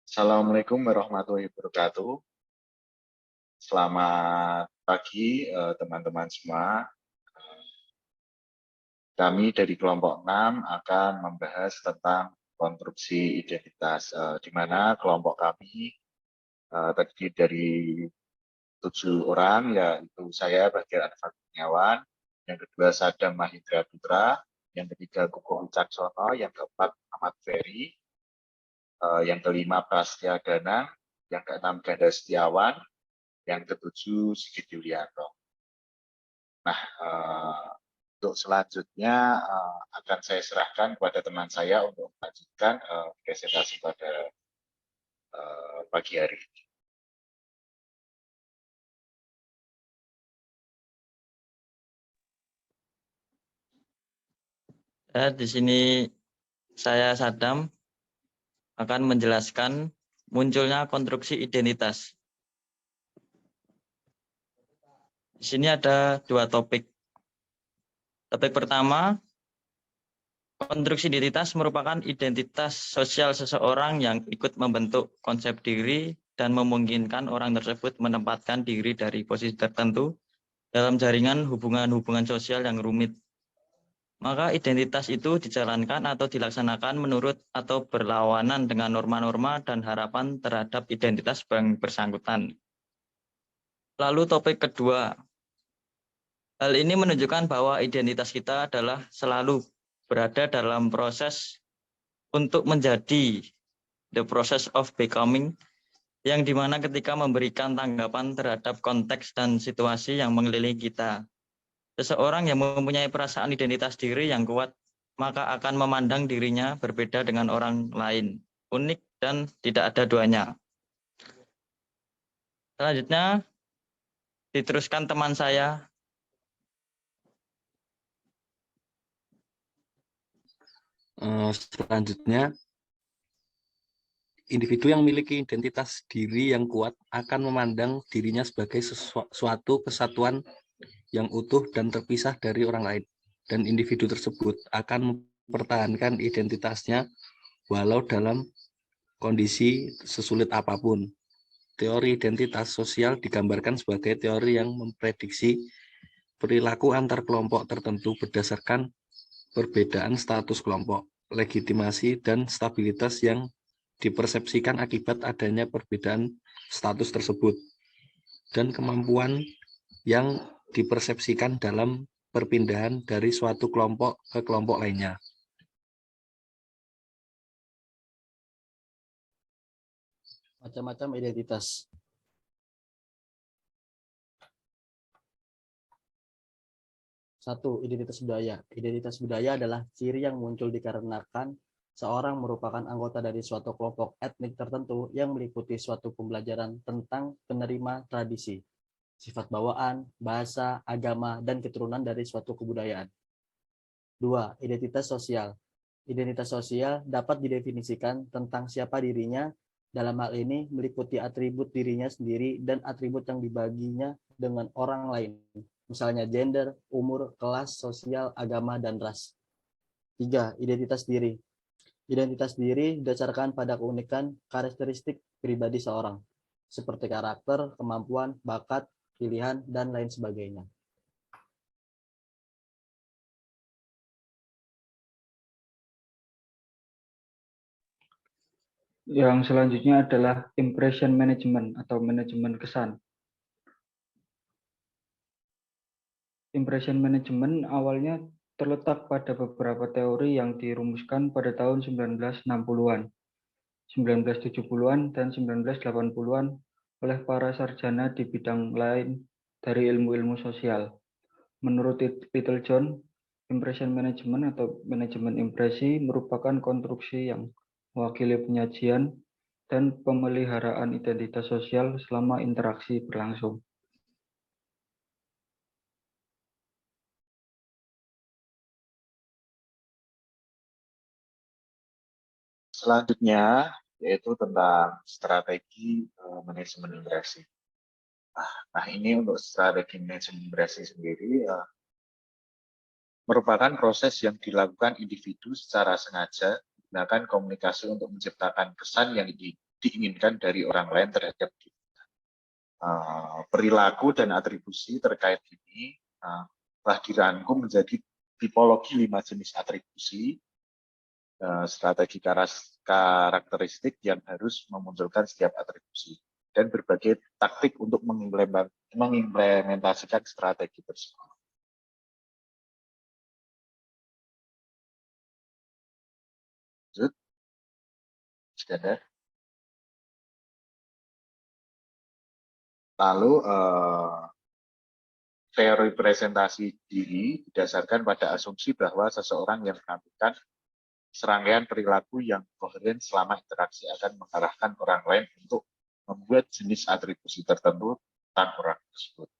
Assalamualaikum warahmatullahi wabarakatuh. Selamat pagi teman-teman semua. Kami dari kelompok 6 akan membahas tentang konstruksi identitas, di mana kelompok kami terdiri dari 7 orang, yaitu saya Bagir Anwar Kurniawan, yang kedua Sadam Mahindra Putra, yang ketiga Kukuh Wicaksono, yang keempat Ahmad Ferry, yang kelima Prasetya Danang, yang keenam Ganda Setiawan, yang ketujuh Sigit Yulianto. Nah, untuk selanjutnya akan saya serahkan kepada teman saya untuk melanjutkan presentasi pada pagi hari ini. Di sini saya Sadam akan menjelaskan munculnya konstruksi identitas. Di sini ada dua topik. Topik pertama, konstruksi identitas merupakan identitas sosial seseorang yang ikut membentuk konsep diri dan memungkinkan orang tersebut menempatkan diri dari posisi tertentu dalam jaringan hubungan-hubungan sosial yang rumit. Maka identitas itu dijalankan atau dilaksanakan menurut atau berlawanan dengan norma-norma dan harapan terhadap identitas yang bersangkutan. Lalu topik kedua, hal ini menunjukkan bahwa identitas kita adalah selalu berada dalam proses untuk menjadi the process of becoming, yang dimana ketika memberikan tanggapan terhadap konteks dan situasi yang mengelilingi kita. Seseorang yang mempunyai perasaan identitas diri yang kuat, maka akan memandang dirinya berbeda dengan orang lain, unik dan tidak ada duanya. Selanjutnya, diteruskan teman saya. Selanjutnya, individu yang memiliki identitas diri yang kuat akan memandang dirinya sebagai suatu kesatuan yang utuh dan terpisah dari orang lain. Dan individu tersebut akan mempertahankan identitasnya walau dalam kondisi sesulit apapun. Teori identitas sosial digambarkan sebagai teori yang memprediksi perilaku antar kelompok tertentu berdasarkan perbedaan status kelompok, legitimasi, dan stabilitas yang dipersepsikan akibat adanya perbedaan status tersebut, dan kemampuan yang dipersepsikan dalam perpindahan dari suatu kelompok ke kelompok lainnya. Macam-macam identitas. Satu, identitas budaya. Identitas budaya adalah ciri yang muncul dikarenakan seorang merupakan anggota dari suatu kelompok etnik tertentu yang meliputi suatu pembelajaran tentang penerima tradisi, sifat bawaan, bahasa, agama, dan keturunan dari suatu kebudayaan. Dua, identitas sosial. Identitas sosial dapat didefinisikan tentang siapa dirinya, dalam hal ini meliputi atribut dirinya sendiri dan atribut yang dibaginya dengan orang lain, misalnya gender, umur, kelas, sosial, agama, dan ras. Tiga, identitas diri. Identitas diri didasarkan pada keunikan karakteristik pribadi seorang, seperti karakter, kemampuan, bakat, pilihan, dan lain sebagainya. Yang selanjutnya adalah impression management atau manajemen kesan. Impression management awalnya terletak pada beberapa teori yang dirumuskan pada tahun 1960-an, 1970-an, dan 1980-an oleh para sarjana di bidang lain dari ilmu-ilmu sosial. Menurut Littlejohn, impression management atau manajemen impresi merupakan konstruksi yang mewakili penyajian dan pemeliharaan identitas sosial selama interaksi berlangsung. Selanjutnya yaitu tentang strategi manajemen impresi. Nah, ini untuk strategi manajemen impresi sendiri merupakan proses yang dilakukan individu secara sengaja menggunakan komunikasi untuk menciptakan kesan yang diinginkan dari orang lain terhadap kita. Perilaku dan atribusi terkait ini telah dirangkum menjadi tipologi 5 jenis atribusi, strategi karakteristik yang harus memunculkan setiap atribusi, dan berbagai taktik untuk mengimplementasikan strategi tersebut. Lanjut. Sudah ada. Lalu teori presentasi diri didasarkan pada asumsi bahwa seseorang yang menampilkan serangkaian perilaku yang koheren selama interaksi akan mengarahkan orang lain untuk membuat jenis atribusi tertentu tentang orang tersebut.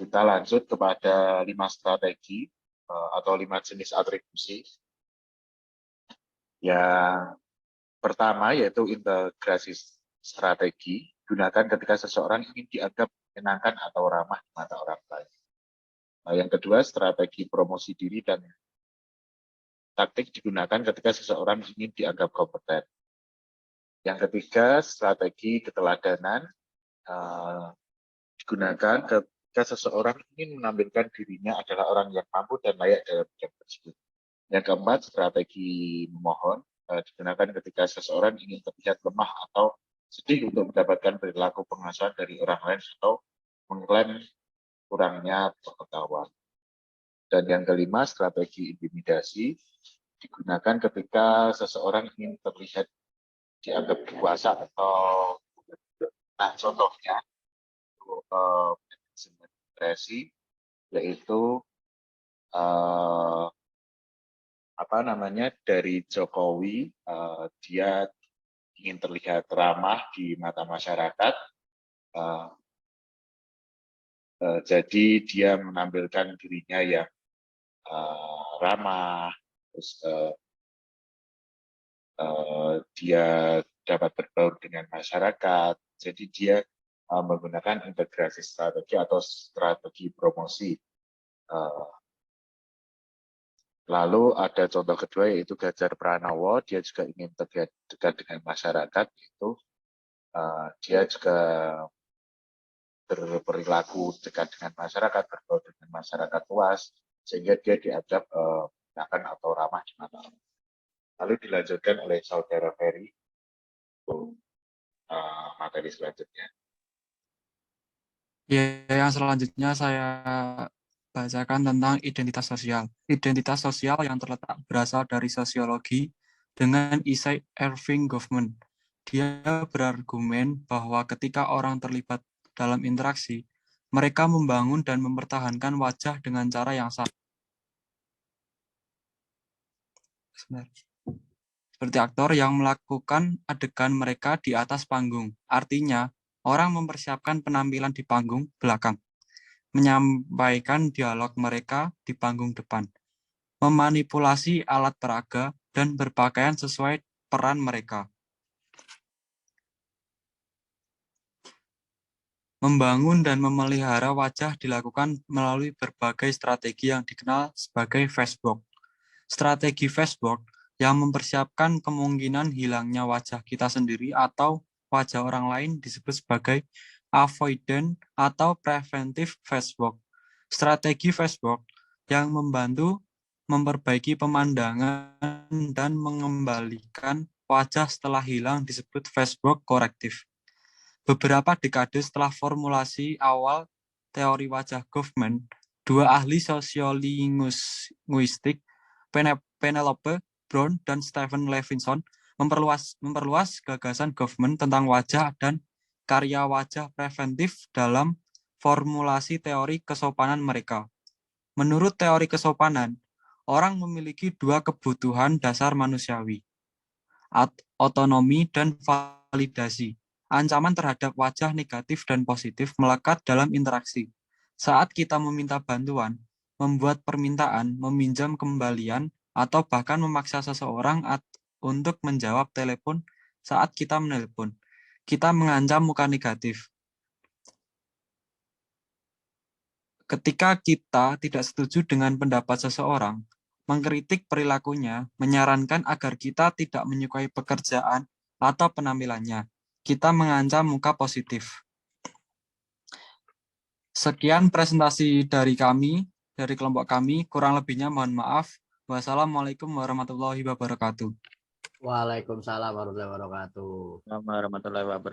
Kita lanjut kepada 5 strategi atau 5 jenis atribusi. Yang pertama yaitu integrasi strategi, gunakan ketika seseorang ingin dianggap menyenangkan atau ramah di mata orang lain. Yang kedua, strategi promosi diri dan taktik digunakan ketika seseorang ingin dianggap kompeten. Yang ketiga, strategi keteladanan digunakan ketika seseorang ingin menampilkan dirinya adalah orang yang mampu dan layak dalam bidang tersebut. Yang keempat, strategi memohon digunakan ketika seseorang ingin terlihat lemah atau sedih untuk mendapatkan perilaku pengasuhan dari orang lain atau mengklaim kurangnya pengetahuan. Dan yang kelima, strategi intimidasi digunakan ketika seseorang ingin terlihat dianggap dewasa atau contohnya depresi, yaitu dari Jokowi, dia ingin terlihat ramah di mata masyarakat, jadi dia menampilkan dirinya yang ramah, terus dia dapat berbaur dengan masyarakat, jadi dia menggunakan integrasi strategi atau strategi promosi. Lalu ada contoh kedua yaitu Ganjar Pranowo, dia juga ingin dekat dengan masyarakat, itu dia juga berperilaku dekat dengan masyarakat, berbaur dengan masyarakat luas, sehingga dia dianggap menyenangkan atau ramah di mata orang. Lalu dilanjutkan oleh Saudara Ferry untuk materi selanjutnya. Ya, yang selanjutnya saya bacakan tentang identitas sosial. Identitas sosial yang terletak berasal dari sosiologi dengan Isai Irving Goffman. Dia berargumen bahwa ketika orang terlibat dalam interaksi, mereka membangun dan mempertahankan wajah dengan cara yang sama. Seperti aktor yang melakukan adegan mereka di atas panggung. Artinya, orang mempersiapkan penampilan di panggung belakang, menyampaikan dialog mereka di panggung depan, memanipulasi alat peraga, dan berpakaian sesuai peran mereka. Membangun dan memelihara wajah dilakukan melalui berbagai strategi yang dikenal sebagai Facebook. Strategi Facebook yang mempersiapkan kemungkinan hilangnya wajah kita sendiri atau wajah orang lain disebut sebagai avoidant atau preventive Facebook. Strategi Facebook yang membantu memperbaiki pemandangan dan mengembalikan wajah setelah hilang disebut Facebook korektif. Beberapa dekade setelah formulasi awal teori wajah Goffman, dua ahli sosiolinguistik, Penelope Brown dan Stephen Levinson, memperluas gagasan Goffman tentang wajah dan karya wajah preventif dalam formulasi teori kesopanan mereka. Menurut teori kesopanan, orang memiliki dua kebutuhan dasar manusiawi, otonomi dan validasi. Ancaman terhadap wajah negatif dan positif melekat dalam interaksi. Saat kita meminta bantuan, membuat permintaan, meminjam kembalian, atau bahkan memaksa seseorang untuk menjawab telepon saat kita menelpon, kita mengancam muka negatif. Ketika kita tidak setuju dengan pendapat seseorang, mengkritik perilakunya, menyarankan agar kita tidak menyukai pekerjaan atau penampilannya. Kita mengancam muka positif. Sekian presentasi dari kami, dari kelompok kami. Kurang lebihnya mohon maaf. Wassalamualaikum warahmatullahi wabarakatuh. Waalaikumsalam warahmatullahi wabarakatuh. Warahmatullahi wabarakatuh.